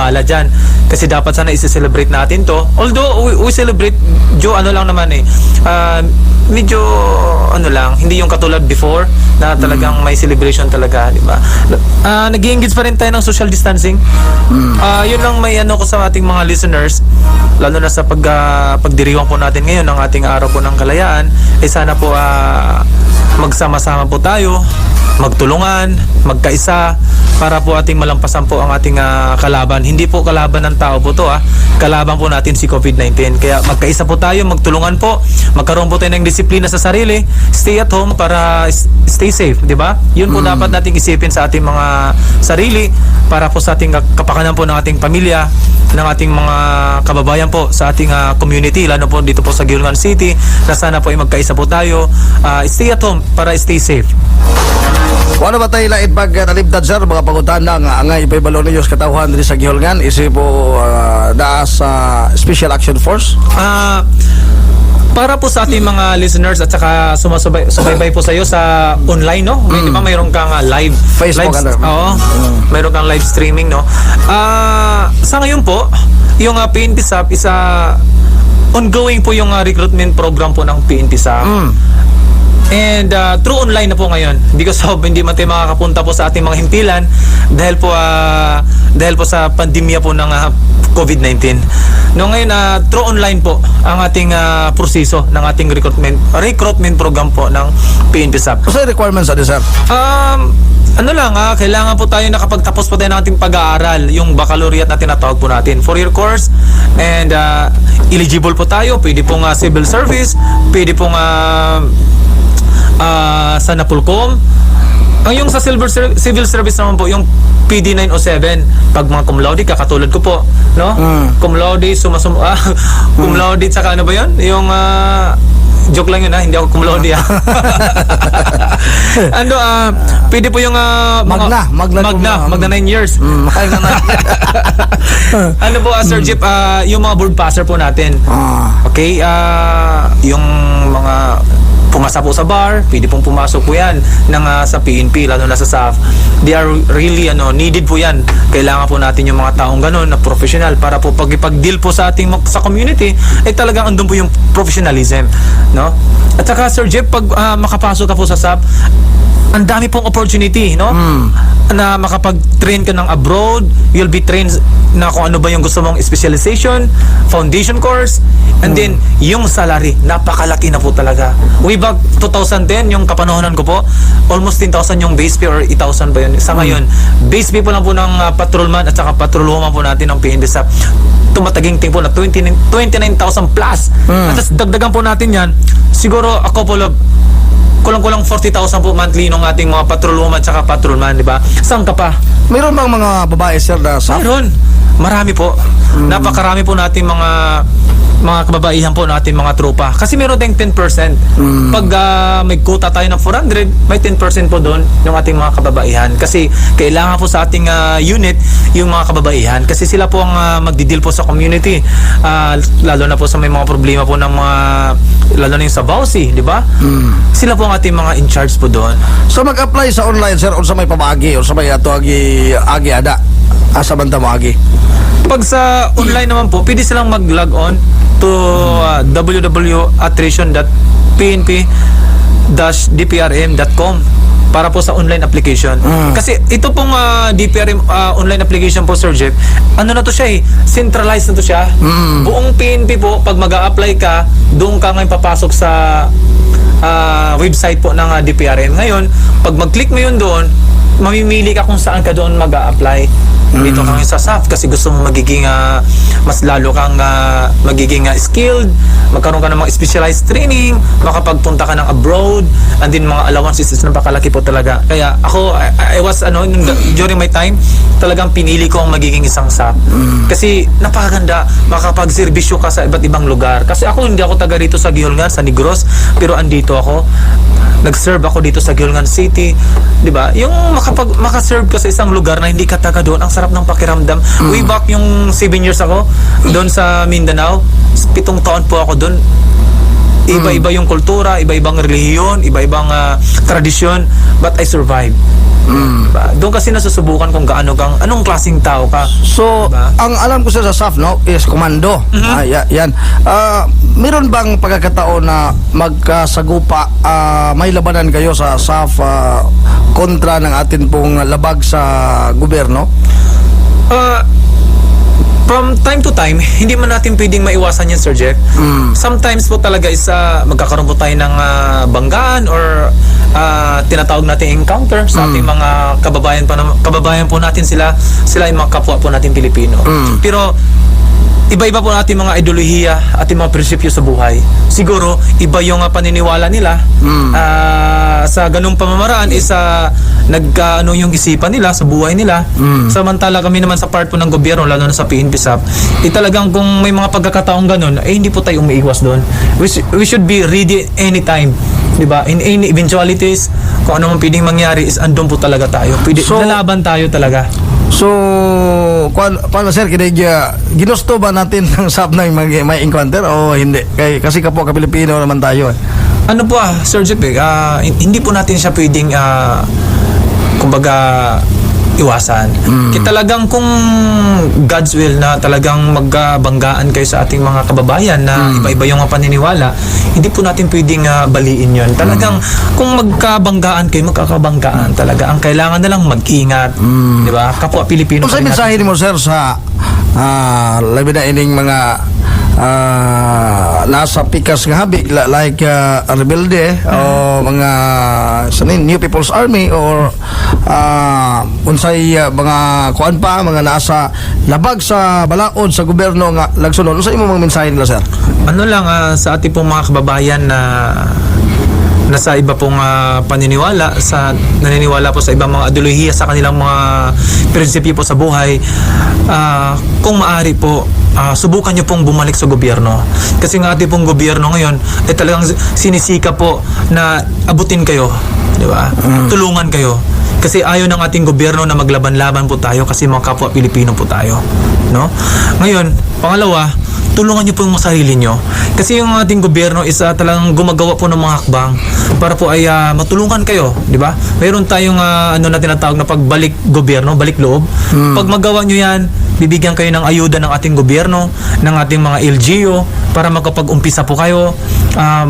bahala dyan. Kasi dapat sana isi-celebrate natin to. Although we celebrate, Joe, ano lang naman medyo ano lang, hindi yung katulad before na talagang may celebration talaga, di ba? Nag-i-engage pa rin tayo ng social distancing. Yun lang may ano ko sa ating mga listeners, lalo na sa pagdiriwang po natin ngayon ng ating araw po ng kalayaan, sana po magsama-sama po tayo, magtulungan, magkaisa, para po ating malampasan po ang ating kalaban. Hindi po kalaban ng tao po to, kalaban po natin si COVID-19. Kaya magkaisa po tayo, magtulungan po, magkaroon po tayo ng disiplina sa sarili, stay at home para stay safe, di ba? Yun po dapat nating isipin sa ating mga sarili, para po sa ating kapakanan po ng ating pamilya, ng ating mga kababayan po sa ating community, lalo po dito po sa Gilman City, na sana po ay magkaisa po tayo, stay at home para stay safe. Wala ba tayo lain pag nalibdad, sir, mga pangutan ng angay paibalo ninyo sa katauhan diri sa Gihulngan, isi po daas sa Special Action Force? Para po sa ating mga listeners at saka sumaybay po sa iyo sa online, no? Di ba mayroon kang live Facebook, oo. Mayroon kang live streaming, no? Sa ngayon po, yung PNP SAP is ongoing po yung recruitment program po ng PNP SAP. And through online na po ngayon, because hindi man tayo makakapunta po sa ating mga himpilan dahil po sa pandemya po ng COVID-19. No, ngayon through online po ang ating proseso ng ating recruitment program po ng PNP SAP. Ano requirements natin, sir? Ano lang, kailangan po tayo nakapagtapos po tayo ng ating pag-aaral, yung baccalaureate na tinatawag po natin, 4-year course, and eligible po tayo, pwede pong civil service, pwede pong sa Napolcom. Ang yung sa civil service naman po, yung PD 907, pag mga cum laude, kakatulad ko po, no? Cum laude, cum laude, saka ano ba yun? Yung joke lang yun, hindi ako cum laude. Pwede po yung Magna 9 years. Ano po, Sir Jeep, yung mga board passer po natin. Okay, yung mga pumasa po sa bar, pwede pong pumasok po yan sa PNP, lalo na sa SAF. They are really needed po yan. Kailangan po natin yung mga taong gano'n na professional, para po pag-deal po sa ating sa community, talagang andun po yung professionalism, no? At saka, Sir Jeff, pag makapasok ka po sa SAF, ang dami pong opportunity, no? Na makapag-train ka ng abroad, you'll be trained na kung ano ba yung gusto mong specialization, foundation course, and then yung salary, napakalaki na po talaga. Way back 2010, yung kapanahonan ko po, almost 10,000 yung base pay, or 8,000 ba yun? Sa ngayon, base pay po lang po ng patrolman at saka patrolwoman po natin ng PNP SAP, tumataging-ting po na 29,000 plus. At dagdagan po natin yan, siguro a couple of kulang-kulang 40,000 po monthly ng ating mga patrolwoman at saka patrolman, di ba? Saan ka pa? Mayroon bang mga babae, sir, na SAF? Mayroon. Marami po. Napakarami po natin mga kababaihan po natin, mga tropa. Kasi meron tayong 10%. Pag may quota tayo ng 400, may 10% po doon yung ating mga kababaihan. Kasi kailangan po sa ating unit yung mga kababaihan. Kasi sila po ang magdidil po sa community. Lalo na po sa may mga problema po ng mga, lalo na yung sa Bausi, di ba? Sila po ang ating mga in charge po doon. So mag-apply sa online, sir, o sa may pamagi, o sa may agi ada, asa banta mo agi? Pag sa online naman po, pwede silang mag-log on to www.attrition.pnp-dprm.com para po sa online application. Kasi ito pong DPRM online application po, Sir Jeff, ano na to siya centralized na to siya. Buong PNP po, pag mag-a-apply ka, doon ka ngayon papasok sa website po ng DPRM. Ngayon, pag mag-click mo yun doon, mamimili ka kung saan ka doon mag-a-apply. Dito kang sa SAF kasi gusto mo magiging mas lalo kang magiging skilled, magkaroon ka ng mga specialized training, makapagpunta ka ng abroad, and then mga allowances is napakalaki po talaga. Kaya ako, I was during my time, talagang pinili ko ang magiging isang SAF. Kasi napakaganda, makapagserbisyo ka sa iba't ibang lugar. Kasi ako, hindi ako taga rito sa Gihulngan, sa Negros, pero andito ako. Nag-serve ako dito sa Gilman City, 'di ba? Yung makaserve ka sa isang lugar na hindi ka taga doon, ang sarap ng pakiramdam. Way back yung 7 years ako doon sa Mindanao, 7 taon po ako doon. Iba-iba yung kultura, iba-ibang relihiyon, iba-ibang tradisyon, but I survive. Diba? Doon kasi nasusubukan kung anong klaseng tao ka. So, Diba? ang alam ko sa SAF, no, is komando. Yan. Meron bang pagkakataon na magkasagupa, may labanan kayo sa SAF kontra ng atin pong labag sa gobyerno? From time to time, hindi man natin pwedeng maiwasan yan, Sir Jeff. Sometimes po talaga is magkakaroon po tayo ng banggaan or tinatawag natin encounter sa ating mga kababayan po natin sila ay mga kapwa po natin Pilipino. Pero iba-iba po natin mga ideolohiya at mga prinsipyo sa buhay. Siguro, iba yung paniniwala nila. Sa ganung pamamaraan is yung isipan nila sa buhay nila. Samantala kami naman sa part po ng gobyerno, lalo na sa PNP SAP, talagang kung may mga pagkakataong ganun, hindi po tayo umiiwas doon. We should be ready anytime. Diba? In any eventualities, kung ano man pwedeng mangyari is andun po talaga tayo. Lalaban tayo talaga. So, paano sir, ginusto ba natin ng SAF na may encounter o hindi? Kasi kapwa ka-Pilipino naman tayo. Ano po Sir Jeff, hindi po natin siya pwedeng kumbaga iwasan. Kaya talagang kung God's will na talagang magbanggaan kayo sa ating mga kababayan na iba-iba yung mga paniniwala, hindi po natin pwedeng baliin yun. Talagang kung magkabanggaan kayo, magkakabanggaan talaga. Ang kailangan na lang mag-ingat. Di ba? Kapwa Pilipino. Kung sa mensahe mo sir sa labi na ining mga nasa pikas nga habig like rebelde o mga New People's Army or unsay mga kuan pa mga nasa labag sa balaod sa gobyerno nga lagsunod unsay imong mga mensahe nila sir? Ano lang sa ating pong mga kababayan na nasa iba pong paniniwala, naniniwala po sa ibang mga ideolohiya sa kanilang mga prinsipyo po sa buhay, kung maaari po subukan nyo pong bumalik sa gobyerno. Kasi nga ating pong gobyerno ngayon ay talagang sinisika po na abutin kayo, di ba? Tulungan kayo. Kasi ayaw ng ating gobyerno na maglaban-laban po tayo kasi mga kapwa Pilipino po tayo, no? Ngayon, pangalawa, tulungan niyo po yung sarili niyo. Kasi yung ating gobyerno is talagang gumagawa po ng mga hakbang para po ay matulungan kayo, di ba? Mayroon tayong na tinatawag na pagbalik gobyerno, balik loob. Pag magawa niyo yan, bibigyan kayo ng ayuda ng ating gobyerno, ng ating mga LGU para makapag-umpisa po kayo,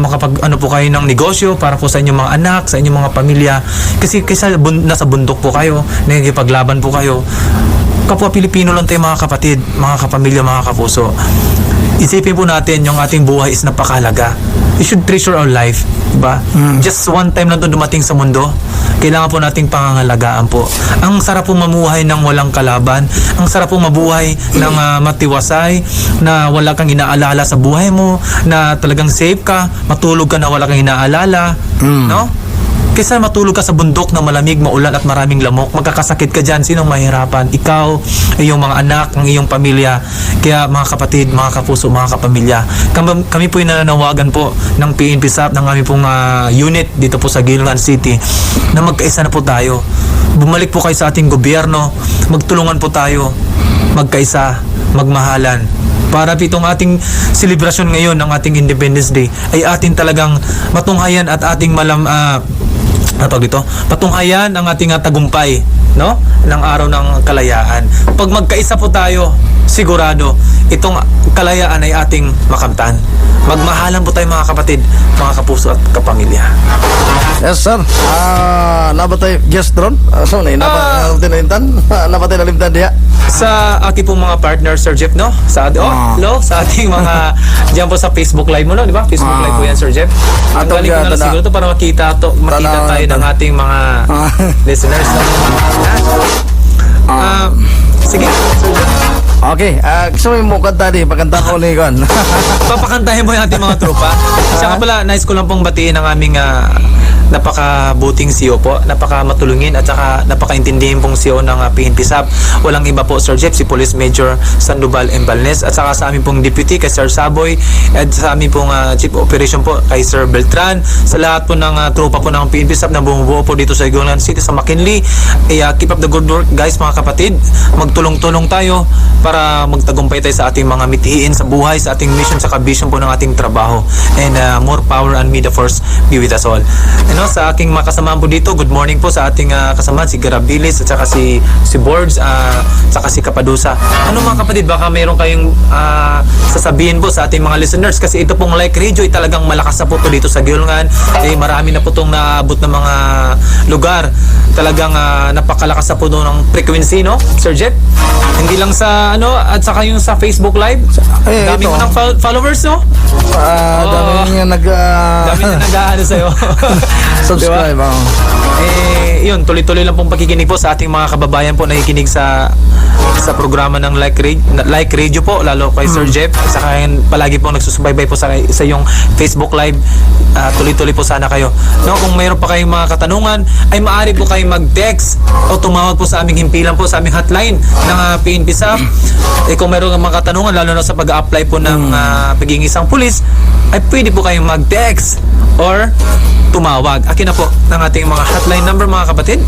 makapag-ano po kayo ng negosyo para po sa inyong mga anak, sa inyong mga pamilya. Kasi nasa bundok po kayo, nagkikipaglaban po kayo. Kapwa Pilipino lang tayo mga kapatid, mga kapamilya, mga kapuso. Isipin po natin yung ating buhay is napakahalaga. We should treasure our life, diba? Just one time lang ito dumating sa mundo. Kailangan po nating pangangalagaan po. Ang sarap po mamuhay ng walang kalaban. Ang sarap po mabuhay ng matiwasay, na wala kang inaalala sa buhay mo, na talagang safe ka, matulog ka na wala kang inaalala, no? Kaysa matulog ka sa bundok na malamig, maulan at maraming lamok, magkakasakit ka dyan. Sinong mahirapan? Ikaw, iyong mga anak, ang iyong pamilya. Kaya mga kapatid, mga kapuso, mga kapamilya, kami po yung nananawagan po ng PNP SAP, ng aming pong unit dito po sa Gilungan City, na magkaisa na po tayo. Bumalik po kayo sa ating gobyerno, magtulungan po tayo, magkaisa, magmahalan. Para itong ating selebrasyon ngayon ng ating Independence Day ay atin talagang matunghayan at ating patunghayan ang ating tagumpay, no? Ng araw ng kalayaan. Pag magkaisa po tayo, sigurado itong kalayaan ay ating makamtan. Magmahalan po tayo mga kapatid, mga kapuso at kapamilya. Yes sir. Nabatay guest drone. So nabatay na intan. Nabatay na limtan diya. Sa aking pong mga partner, Sir Jeff, no? Sa ating mga diyan po sa Facebook Live mo, no? Di ba? Facebook Live po yan, Sir Jeff. Ang galing ko na lang siguro to para makita tayo ng ating mga listeners. Sige, Sir Jeff. Okay, gusto mo kanta di, pagkanta ko ni Gon. Papakantahin mo yung ating mga tropa. Siya nga pala, nice ko lang pong batiin ang aming napakabuting CEO po, napakamatulungin at saka napakaintindihin pong CEO ng PNP SAP. Walang iba po, Sir Jeff, si Police Major Sandoval Embalnes, at saka sa aming pong Deputy kay Sir Saboy, at sa aming pong Chief Operation po kay Sir Beltran, sa lahat po ng tropa po ng PNP SAP na bumubuo po dito sa Gilungan City, sa McKinley. Keep up the good work, guys, mga kapatid. Magtulong-tulong tayo para para magtagumpay tayo sa ating mga mithiin sa buhay, sa ating mission, sa vision po ng ating trabaho. And more power and may the force be with us all. Sa aking mga kasamahan po dito, good morning po sa ating kasamahan, si Garabilis at saka si Boards, saka si Kapadusa. Mga kapatid, baka mayroon kayong sasabihin po sa ating mga listeners, kasi ito pong Like Radio ay talagang malakas na po to dito sa Gilungan. Marami na po itong naabot ng mga lugar. Talagang napakalakas na po doon ng frequency, no, Sir Jeff? Hindi lang sa at saka yung sa Facebook Live. Dami mo ng followers, no? Dami nga dami na nag-aano sa'yo. subscribe. Diba? Yun, tuloy-tuloy lang pong pakikinig po sa ating mga kababayan po nakikinig sa programa ng Like Radio po, lalo kay Sir Jeff. Saka palagi po nagsusubaybay po sa yung Facebook Live. Tuloy-tuloy po sana kayo. No, kung mayroon pa kayong mga katanungan, ay maaari po kayo mag-text o tumawag po sa aming himpilan po, sa aming hotline ng PNP SAF. Kung mayroon mga katanungan, lalo na sa pag-apply po ng pagiging isang pulis, ay pwede po kayong mag-text or tumawag. Akin na po ng ating mga hotline number, mga kapatid.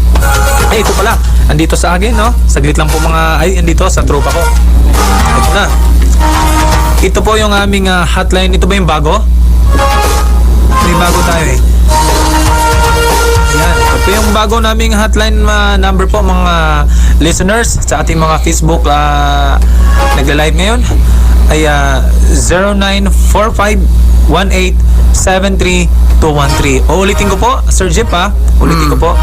Ay, ito pala. Andito sa akin, no? Saglit lang po andito sa tropa ko. Ito na. Ito po yung aming hotline. Ito ba yung bago? May bago tayo eh. Yan. Ito po yung bago naming hotline number po, mga listeners sa ating mga Facebook nagla-live ngayon ay 0945-1873-213. Ulitin ko po, Sir Jeep, ulitin ko po,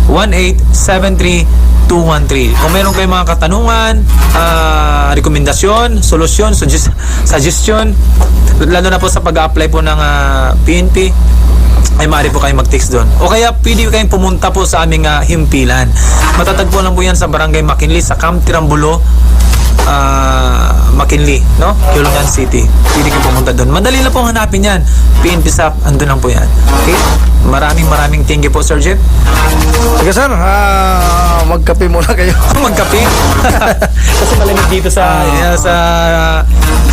0945-1873-213. Kung meron kayong mga katanungan, rekomendasyon, solusyon, suggestion, lalo na po sa pag-apply po ng PNP, ay maaari po kayong mag-text doon. O kaya pwede kayong pumunta po sa aming himpilan. Matatagpuan lang po yan sa Barangay McKinley, sa Camp Tirambulo, McKinley, no? Gilungan City. Pwede kayong pumunta doon. Madali lang po hanapin yan. PNP SAF, andun lang po yan. Okay? Maraming thank you po, Sir Jeff. Sige, sir. Magkape muna kayo. Magkape? Kasi malamig dito sa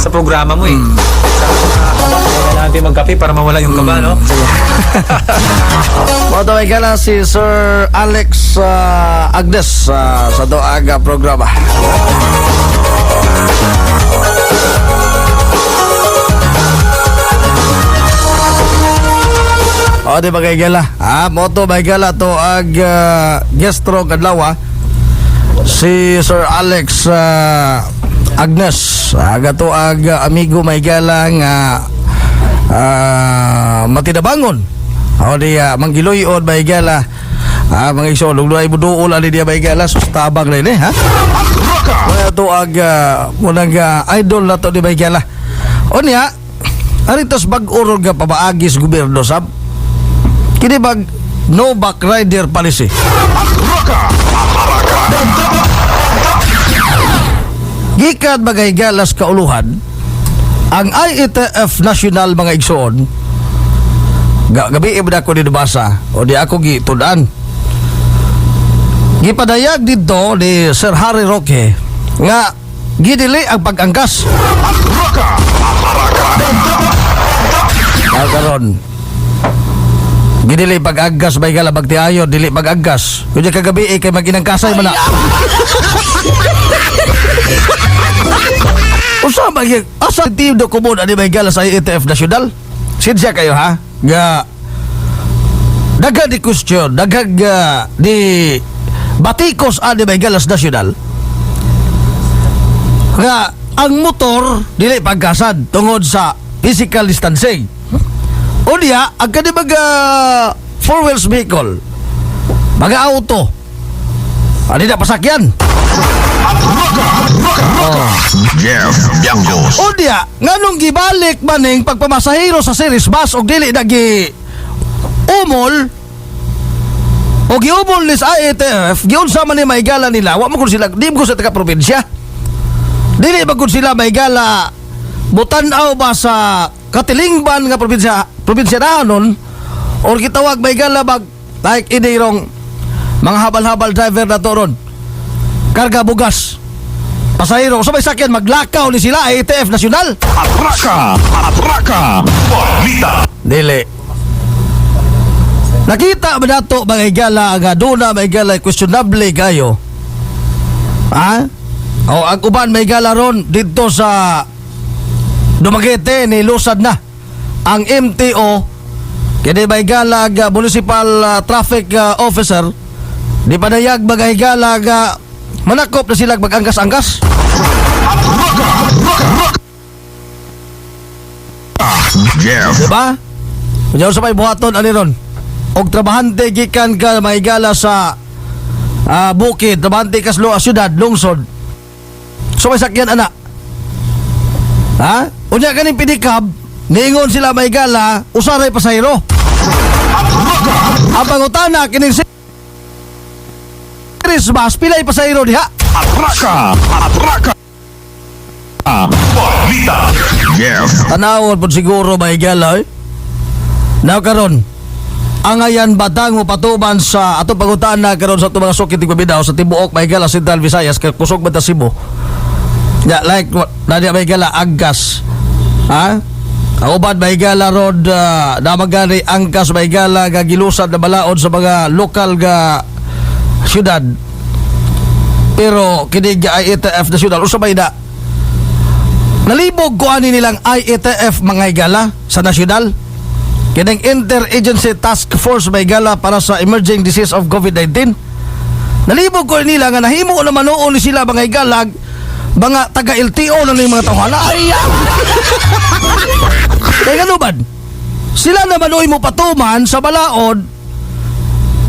programa mo eh. Kailangan natin magkape para mawala yung kaba, no? Matawag ka na si Sir Alex Agnes sa Doaga programa. O, di ba kay Gala? Moto ba gala to gestro kadlaw si Sir Alex Agnes. Aga to amigo may gala nga matinabangon. O di manggiloyod ba gala. Mga iso lugluay buduol ali dia ba gala sustabang rin ha. Kaya to munang idol na to di ba gala. O niya aritos bag-urog nga pabaagis gobyerno sab. Kini bag no back rider policy. Gikan bagay galas kauluhan ang IETF National mga igsoon. Gabi ibada ko dinabasa o di ako gitudan. Gipadayag dito ni Sir Harry Roque nga gidili ang pag-angkas. Karon gidili pag-aggas bay gala bagtiayo dili pag-aggas. Kunya kagabi kay maginang kasay man na. Usa ba gyud asa team do kumon ani bay gala sa IETF National? Sidya kayo ha? Nga dagag di question, dagag di batikos ani bay galas national. Nga ang motor dili pagkasad tungod sa physical distancing. O diya, ang kanibag four wheels vehicle, mga auto, ano na pasakyan? Jeff Biangos. O diya, nganong gibalik maning pagpamasahero sa series bus o dili nagi umol o giumol ni sa IETF, giunsa man ni maigala nila, wa mo kun sila, di mo sa taga-probinsya. Dili ba kun sila maigala butanaw ba sa katilingban nga probinsya nanon or kitawag may galabag like inirong mga habal-habal driver na toron karga bugas pasahero sabay sakyan maglakaw ni sila IETF National. Atraka balita. Dili nakita ba nato mga igala nga doon na mga igala questionable kayo Ha? O ang uban may gala ron dito sa Dumaguete ni lusad na ang MTO kini may galag municipal traffic officer di panayag magahigala manakop na sila magangkas-angkas. Jeff. Diba? Kung sa may buhaton ani ron og trabahante gikan ka mahigala sa bukid, trabahante ka sa syudad, lungsod. So may sakyan ana. Ha? Unya kaning pinikab, niingon sila may gala, usaray pasahero. Ang pangutana kining Christmas, pilay pasahero diha. Atraka. Balita. Jeff. Tanawon po siguro may gala eh. Now karon, ang ayan batang mo patuman sa ato pangutana karon sa ato mga sukit tigbabidaw sa tibuok may gala Central Visayas kay kusog ba ta Cebu. Ya, like nadi may gala Aggas. Ha? Ang uban may gala rod namagani angkas may gala ga gilusad na balaod sa mga lokal ga syudad. Pero kini ga IATF na syudad usa bay da. Nalibog ko ani nilang IATF mga igala sa nasyonal. Kining Interagency Task Force may gala para sa emerging disease of COVID-19. Nalibog ko nila nga nahimo na manuon ni sila mga igalag mga taga-LTO na ng mga tawhala. Kaya ano ba? Sila naman mo patuman sa balaod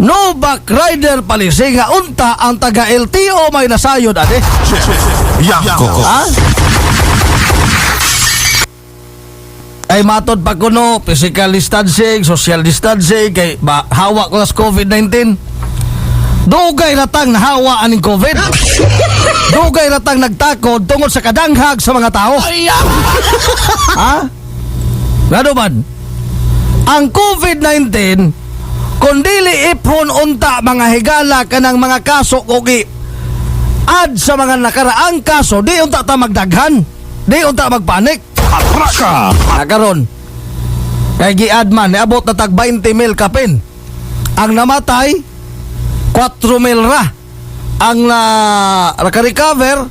no back rider palisi nga unta ang taga-LTO may nasayod ade. Yanko. Ha? Ay matod pa kuno physical distancing, social distancing kay hawa ko sa COVID-19. Dugay ratang nahawa aning COVID. Dugay ratang nagtakod tungod sa kadanghag sa mga tao. Ha? Ngano man? Ang COVID-19 kung dili ipon unta mga higala kanang mga kaso ugi ad sa mga nakaraang kaso di unta ta magdaghan. Di unta magpanik. Atraka. Nakaron kay giadman niabot na tag 20 mil kapin. Ang namatay 4 mil ra. Ang naka-recover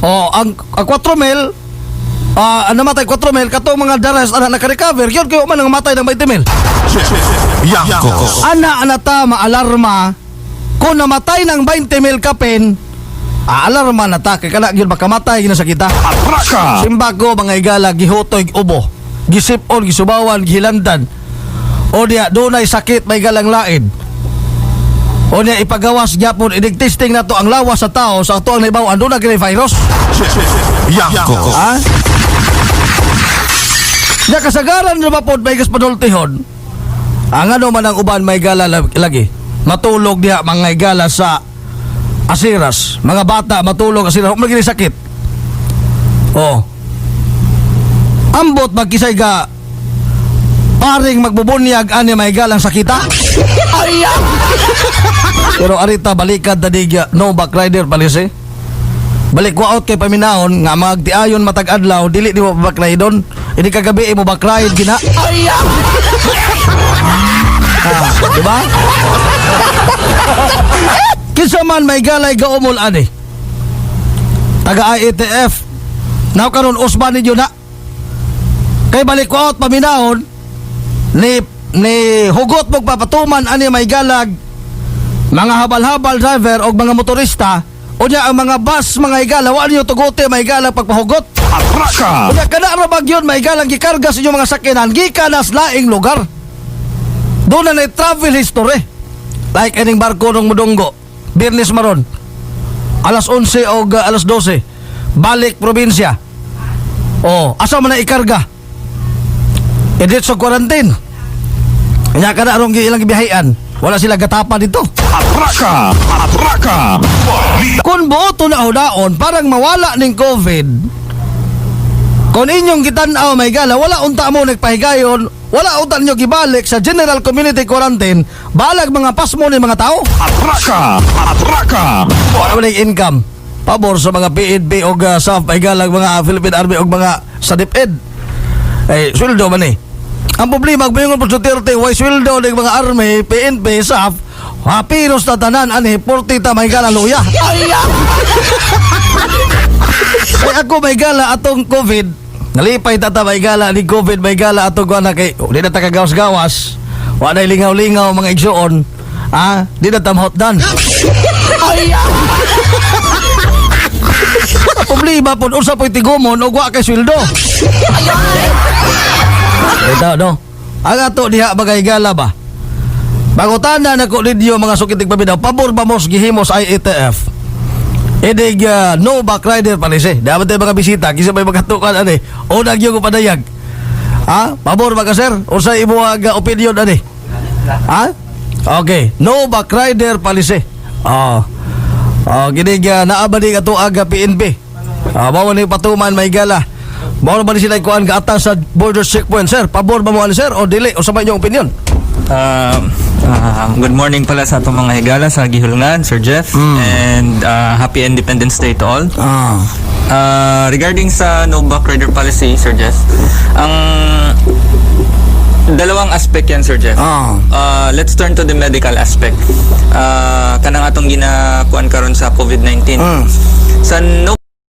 ang 4 mil ang namatay 4 mil katong mga daras ana naka-recover yun kayo man ang namatay ng 20 mil. Yanko. Ana ta maalarma kung namatay ng 20 mil kapin alarma na ta kay kana gyud makamatay gina sa kita. Atraka. Simbago mga igala gihutoy ubo, gisipon, gisubawan, gihilandan. O diya dunay sakit may galang lain. O diya ipagawas gyapon idig-testing nato ang lawas sa tao sa ato ang naibaw ando na gini virus. Yanko. Ha? Diya kasagaran na mapod may gaspadultihon. Ang ano man ang uban may gala lagi. Matulog diya mga igala sa asiras, mga bata matulog asiras, magiging sakit. Oh. Ambot magkisay ka paring magbubunyag ani may galang sakita. Pero arita balikad dadig no back rider palisi. Balik ko out kay paminahon nga magtiayon matag adlaw dili di mo back ride don. Ini kagabi mo back ride gina. Diba? Kinsa man may galay gaumol ani. Taga IATF. Now karon usban ninyo na. Kay balik ko out paminahon ni hugot mong papatuman ani may galag mga habal-habal driver o mga motorista o niya ang mga bus mga igala wa niyo tugote may galag pagpahugot. Atraka. O niya kana ra bag yun may galang gikarga sa inyong mga sakyanan gikan nas laing lugar. Doon na travel history. Like aning barko ng Mudunggo Birnis maron alas 11 o alas 12 balik probinsya. Oh, asa man na ikarga? Edit sa quarantine. Kanya ka na arong ilang biyahean. Wala sila gatapa dito. Atraka. Atraka. Balita. Kung buoto na hudaon, parang mawala ning COVID. Kung inyong gitanaw may gala, wala unta mo nagpahigayon, wala unta ninyo gibalik sa general community quarantine, balag mga pasmo ni mga tao. Atraka. Atraka. Wala man income. Pabor sa mga PNP o SAF, pahigalag mga Philippine Army o mga sa DepEd. Eh, sweldo man eh. Ang problema, magbayungon po sa 30, why sweldo ng mga Army, PNP, SAF, Hapiros na tanan ani 40 ta may gala luya. Kay ako may gala atong COVID. Nalipay tata may gala ni COVID may gala atong kuan kay di na ta kagawas-gawas. Wa na lingaw-lingaw mga igsuon. Di na ta mahotdan. Problema po unsa po'y tigumon o wa kay sweldo. Ito no. Ang ato diha bagay gala ba? Bangutana na ko ninyo mga sukitig pabinaw, pabor ba mo gihimos IATF? Idig no back rider palise. Dapat tayo mga bisita, kisa may magkatukan ani. O nagyo ko padayag. Pabor ba ka sir? O sa imo opinion ani? Okay, no back rider palise. Ginig naabadi ato aga PNP. Bawa ni patuman may gala. Bawa ba ni sila kuan ka atas sa border checkpoint sir? Pabor ba mo ani sir o dili? O sa may inyong opinion? Good morning pala sa atong mga higala sa Gihulngan, Sir Jeff, and happy Independence Day to all. Regarding sa no back rider policy, Sir Jeff, ang dalawang aspect yan, Sir Jeff. Let's turn to the medical aspect. Kanang atong ginakuan karon sa COVID-19. Sa no